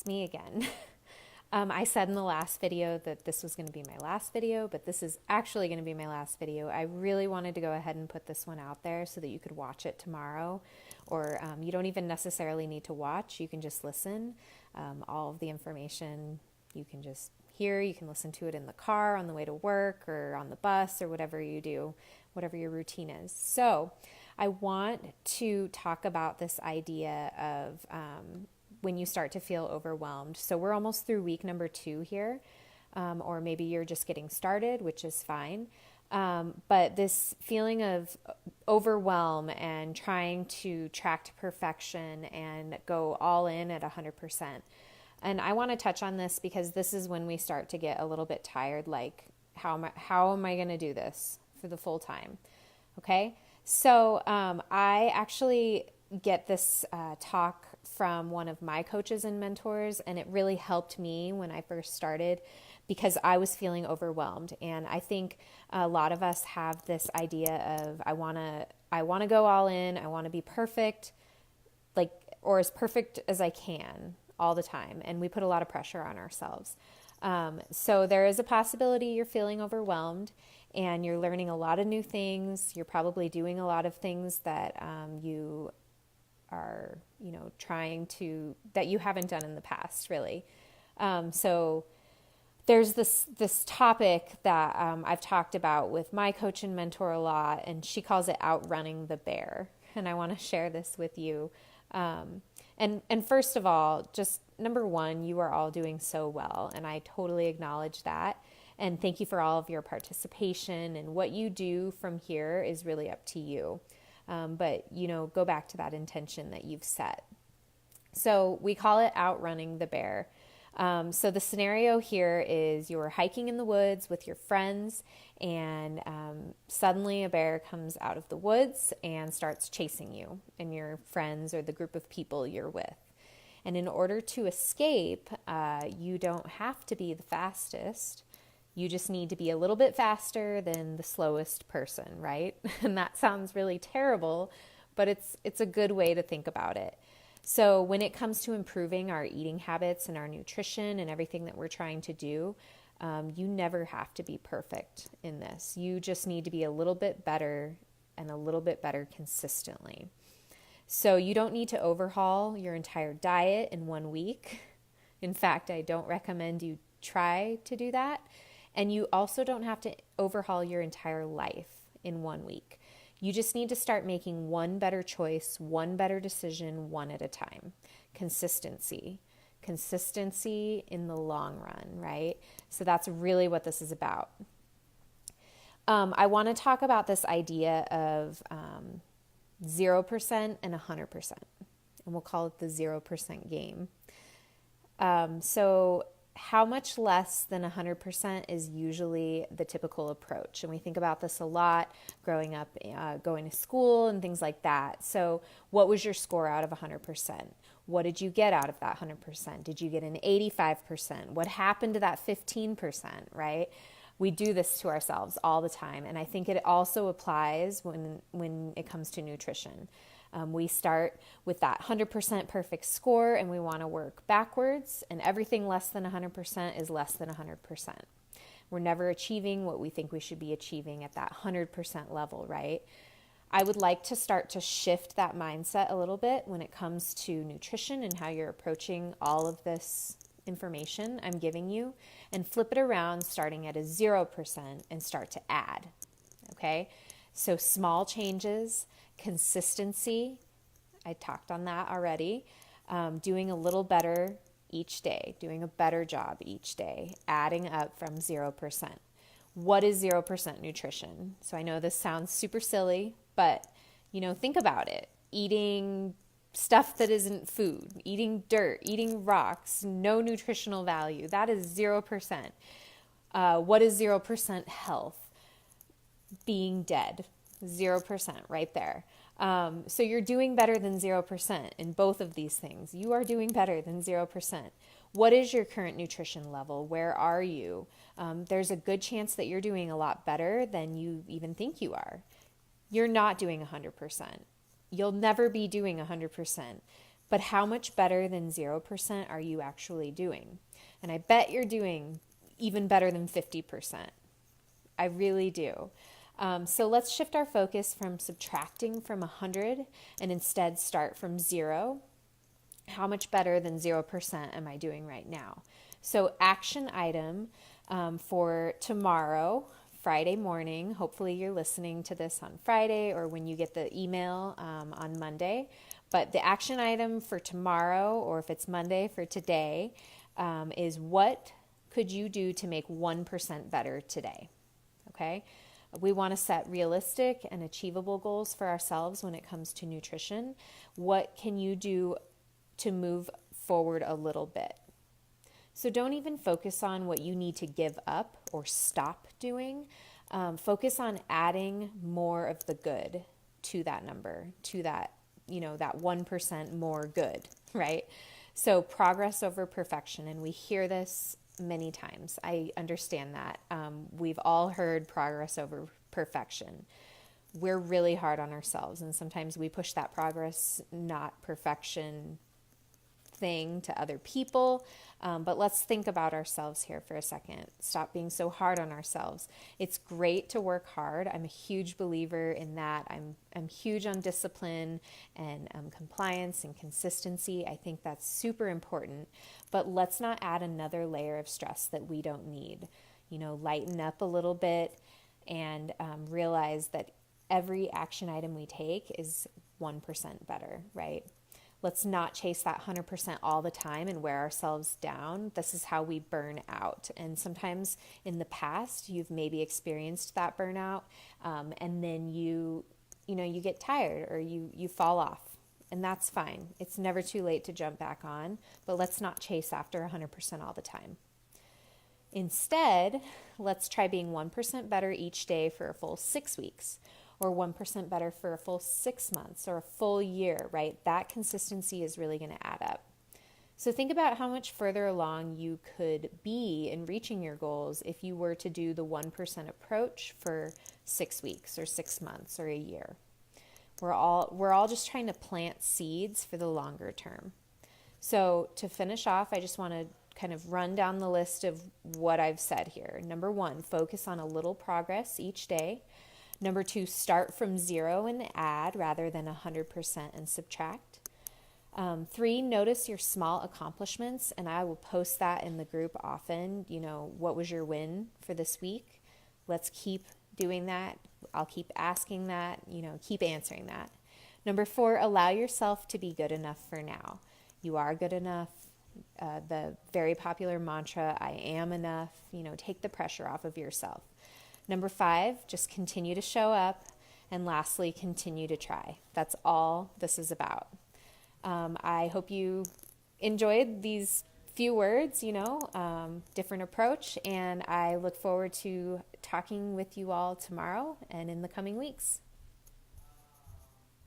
It's me again. I said in the last video that this was going to be my last video, but this is actually going to be my last video. I really wanted to go ahead and put this one out there so that you could watch it tomorrow, or you don't even necessarily need to watch. You can just listen. All of the information you can just hear. You can listen to it in the car on the way to work or on the bus or whatever you do, whatever your routine is. So I want to talk about this idea of when you start to feel overwhelmed. So we're almost through week number 2 here, or maybe you're just getting started, which is fine. But this feeling of overwhelm and trying to track to perfection and go all in at 100%. And I want to touch on this because this is when we start to get a little bit tired, like how am I going to do this for the full time? Okay. So I actually get this talk from one of my coaches and mentors, and it really helped me when I first started because I was feeling overwhelmed. And I think a lot of us have this idea of I want to go all in, I want to be perfect, like, or as perfect as I can all the time, and we put a lot of pressure on ourselves. So there is a possibility you're feeling overwhelmed and you're learning a lot of new things. You're probably doing a lot of things that you are, trying to, that you haven't done in the past, really. So there's this topic that I've talked about with my coach and mentor a lot, and she calls it outrunning the bear. And I want to share this with you. And first of all, just number one, you are all doing so well, and I totally acknowledge that. And thank you for all of your participation, and what you do from here is really up to you. But, go back to that intention that you've set. So we call it outrunning the bear. So the scenario here is you're hiking in the woods with your friends, and suddenly a bear comes out of the woods and starts chasing you and your friends or the group of people you're with. And in order to escape, you don't have to be the fastest. You just need to be a little bit faster than the slowest person, right? And that sounds really terrible, but it's a good way to think about it. So when it comes to improving our eating habits and our nutrition and everything that we're trying to do, you never have to be perfect in this. You just need to be a little bit better and a little bit better consistently. So you don't need to overhaul your entire diet in 1 week. In fact, I don't recommend you try to do that. And you also don't have to overhaul your entire life in 1 week. You just need to start making one better choice, one better decision, one at a time. Consistency in the long run, right? So that's really what this is about. I want to talk about this idea of 0% and 100%, and we'll call it the 0% game. So how much less than 100% is usually the typical approach. And we think about this a lot growing up, going to school and things like that. So what was your score out of 100%? What did you get out of that 100%? Did you get an 85%? What happened to that 15%, right? We do this to ourselves all the time. And I think it also applies when it comes to nutrition. We start with that 100% perfect score, and we want to work backwards, and everything less than 100% is less than 100%. We're never achieving what we think we should be achieving at that 100% level, right? I would like to start to shift that mindset a little bit when it comes to nutrition and how you're approaching all of this information I'm giving you, and flip it around starting at a 0% and start to add, okay? So small changes, consistency, I talked on that already, doing a little better each day, doing a better job each day, adding up from 0%. What is 0% nutrition? So I know this sounds super silly, but think about it. Eating stuff that isn't food, eating dirt, eating rocks, no nutritional value, that is 0%. What is 0% health? Being dead. 0% right there. So you're doing better than 0% in both of these things. You are doing better than 0%. What is your current nutrition level? Where are you? There's a good chance that you're doing a lot better than you even think you are. You're not doing 100%. You'll never be doing 100%. But how much better than 0% are you actually doing? And I bet you're doing even better than 50%. I really do. So let's shift our focus from subtracting from 100 and instead start from 0. How much better than 0% am I doing right now? So action item for tomorrow, Friday morning. Hopefully you're listening to this on Friday or when you get the email on Monday. But the action item for tomorrow, or if it's Monday for today, is what could you do to make 1% better today? Okay. We want to set realistic and achievable goals for ourselves when it comes to nutrition. What can you do to move forward a little bit? So don't even focus on what you need to give up or stop doing. Focus on adding more of the good to that number, to that, that 1% more good, right? So progress over perfection. And we hear this many times. I understand that. We've all heard progress over perfection. We're really hard on ourselves, and sometimes we push that progress, not perfection thing to other people. But let's think about ourselves here for a second. Stop being so hard on ourselves. It's great to work hard. I'm a huge believer in that. I'm huge on discipline and compliance and consistency. I think that's super important. But let's not add another layer of stress that we don't need. Lighten up a little bit and realize that every action item we take is 1% better, right? Let's not chase that 100% all the time and wear ourselves down. This is how we burn out. And sometimes in the past, you've maybe experienced that burnout, and then you get tired or you fall off. And that's fine. It's never too late to jump back on, but let's not chase after 100% all the time. Instead, let's try being 1% better each day for a full 6 weeks, or 1% better for a full 6 months or a full year, right? That consistency is really going to add up. So think about how much further along you could be in reaching your goals if you were to do the 1% approach for 6 weeks or 6 months or a year. We're all just trying to plant seeds for the longer term. So to finish off, I just want to kind of run down the list of what I've said here. Number 1, focus on a little progress each day. Number 2, start from 0 and add rather than 100% and subtract. 3, notice your small accomplishments, and I will post that in the group often. What was your win for this week? Let's keep doing that. I'll keep asking that, keep answering that. Number 4, allow yourself to be good enough for now. You are good enough. The very popular mantra, I am enough, take the pressure off of yourself. Number 5, just continue to show up. And lastly, continue to try. That's all this is about. I hope you enjoyed these few words, different approach. And I look forward to talking with you all tomorrow and in the coming weeks.